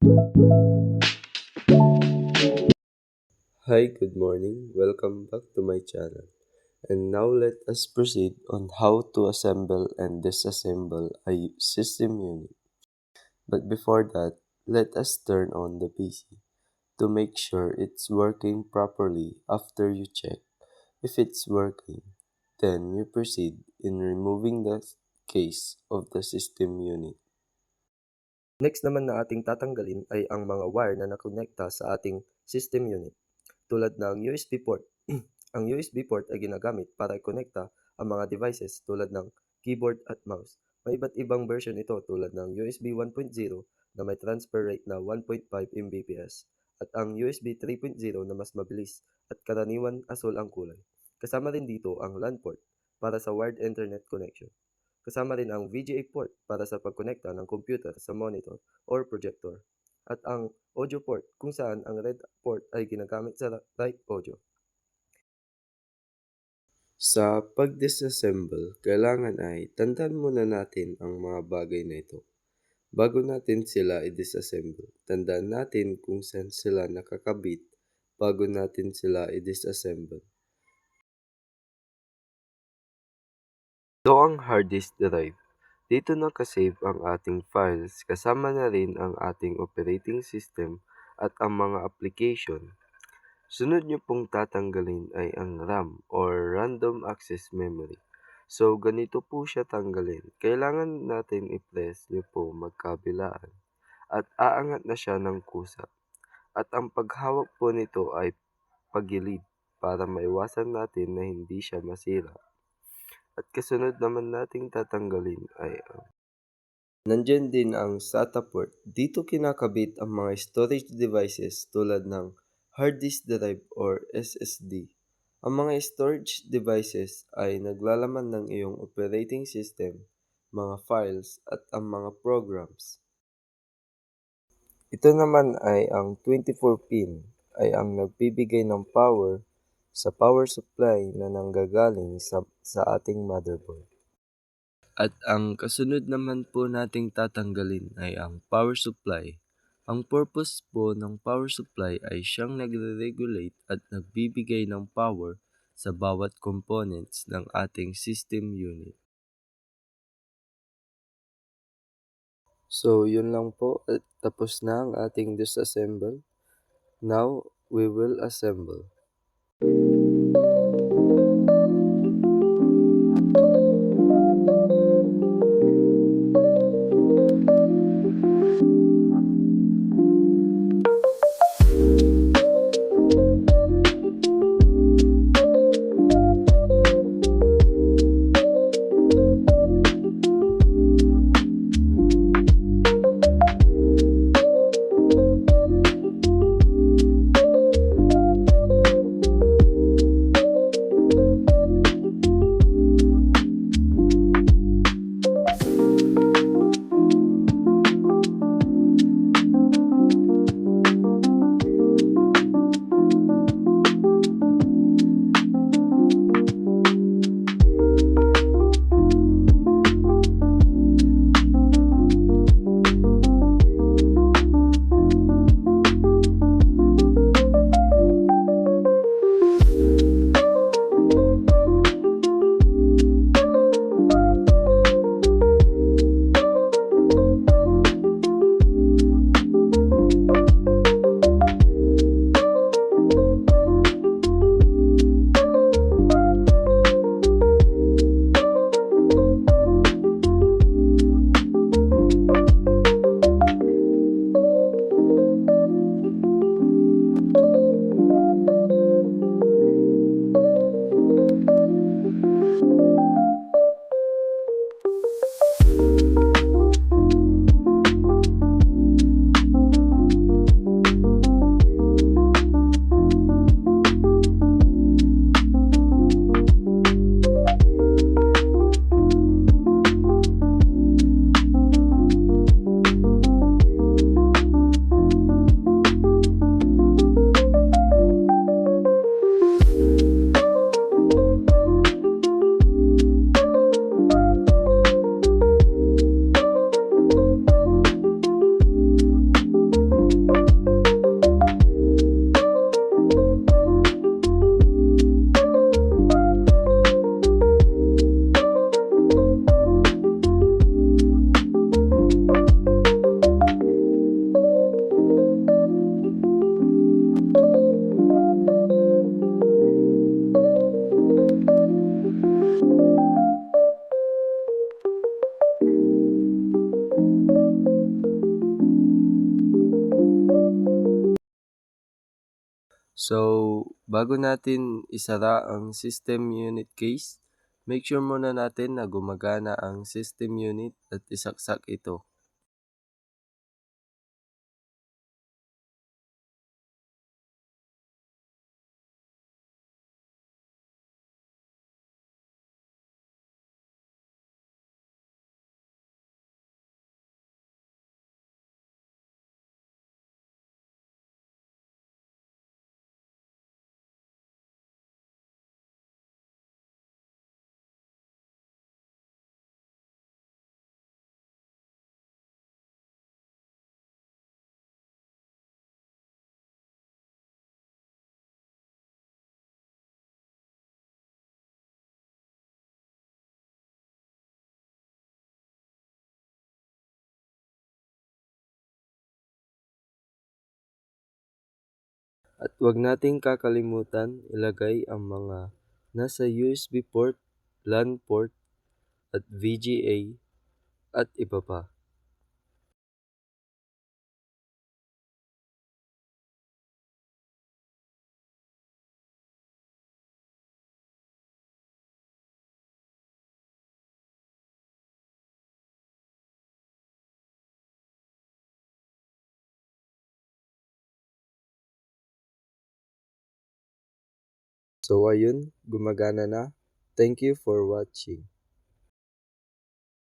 Hi, good morning. Welcome back to my channel. And now let us proceed on how to assemble and disassemble a system unit. But before that, let us turn on the PC to make sure it's working properly. After you check if it's working, then you proceed in removing the case of the system unit. Next naman na ating tatanggalin ay ang mga wire na nakonekta sa ating system unit, tulad ng USB port. Ang USB port ay ginagamit para ikonekta ang mga devices tulad ng keyboard at mouse. May iba't ibang version ito tulad ng USB 1.0 na may transfer rate na 1.5 Mbps at ang USB 3.0 na mas mabilis at karaniwan asul ang kulay. Kasama rin dito ang LAN port para sa wired internet connection. Kasama rin ang VGA port para sa pagkonekta ng computer sa monitor or projector, at ang audio port kung saan ang red port ay ginagamit sa live audio. Sa pag-disassemble, kailangan ay tandaan muna natin ang mga bagay na ito. Bago natin sila i-disassemble, tandaan natin kung saan sila nakakabit bago natin sila i-disassemble. Ito ang hard disk drive. Dito nakasave ang ating files kasama na rin ang ating operating system at ang mga application. Sunod nyo pong tatanggalin ay ang RAM or Random Access Memory. So ganito po siya tanggalin. Kailangan natin i-press nyo po magkabilaan at aangat na siya ng kusa. At ang paghawak po nito ay pagilid para maiwasan natin na hindi siya masira. At kasunod naman nating tatanggalin ay nandyan din ang SATA port. Dito kinakabit ang mga storage devices tulad ng hard disk drive or SSD. Ang mga storage devices ay naglalaman ng iyong operating system, mga files at ang mga programs. Ito naman ay ang 24 pin ay ang nagbibigay ng power sa power supply na nanggagaling sa ating motherboard. At ang kasunod naman po nating tatanggalin ay ang power supply. Ang purpose po ng power supply ay siyang nagre-regulate at nagbibigay ng power sa bawat components ng ating system unit. So, yun lang po at tapos na ang ating disassemble. Now, we will assemble. So, bago natin isara ang system unit case, make sure muna natin na gumagana ang system unit at isaksak ito. At huwag nating kakalimutan ilagay ang mga nasa USB port, LAN port, at VGA at iba pa. So ayun, gumagana na. Thank you for watching.